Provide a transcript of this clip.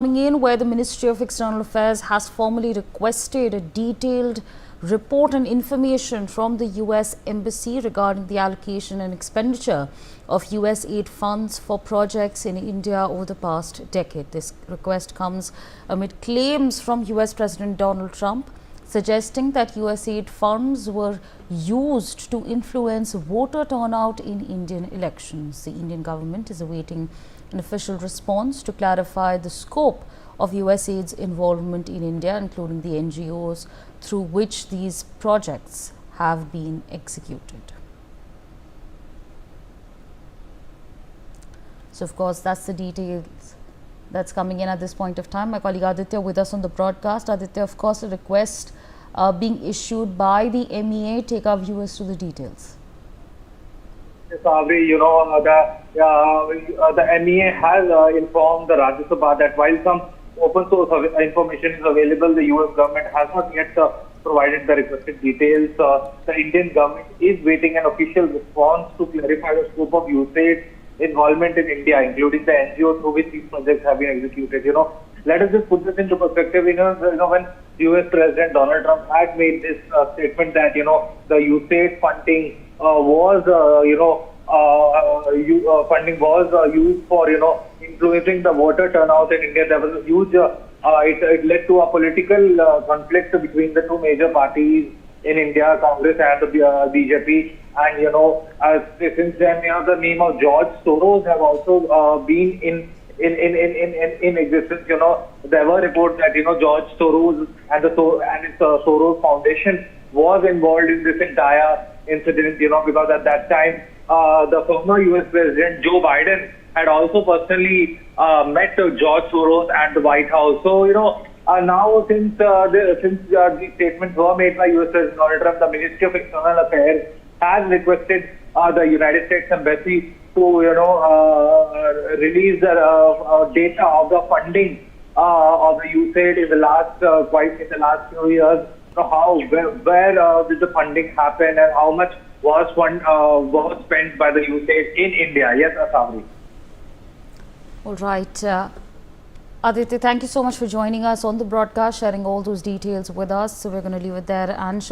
Coming in, where the Ministry of External Affairs has formally requested a detailed report and information from the US Embassy regarding the allocation and expenditure of USAID funds for projects in India over the past decade. This request comes amid claims from US President Donald Trump suggesting that USAID funds were used to influence voter turnout in Indian elections. The Indian government is awaiting an official response to clarify the scope of USAID's involvement in India, including the NGOs through which these projects have been executed. So, of course, that's the details that's coming in at this point of time. My colleague Aditya with us on the broadcast. Aditya, of course, a request being issued by the MEA. Take our viewers to the details. Sabri, the MEA has informed the Rajya Sabha that while some open source information is available, the US government has not yet provided the requested details. The Indian government is waiting an official response to clarify the scope of USAID involvement in India, including the NGOs through which these projects have been executed. Let us just put this into perspective. When US President Donald Trump had made this statement that the USAID funding funding was used for influencing the voter turnout in India. There was a huge it led to a political conflict between the two major parties in India, Congress and the BJP. And since then, the name of George Soros have also been in existence. There were reports that George Soros and its Soros Foundation was involved in this entire incident. Because at that time the former US President Joe Biden had also personally met George Soros at the White House. So now since the statements were made by US President Donald Trump, the Ministry of External Affairs has requested the United States Embassy to release the data of the funding of the USAID in the last few years. So where did the funding happen and how much was spent by the USAID in India? Yes, Asabri. All right. Aditya, thank you so much for joining us on the broadcast, sharing all those details with us. So we're going to leave it there and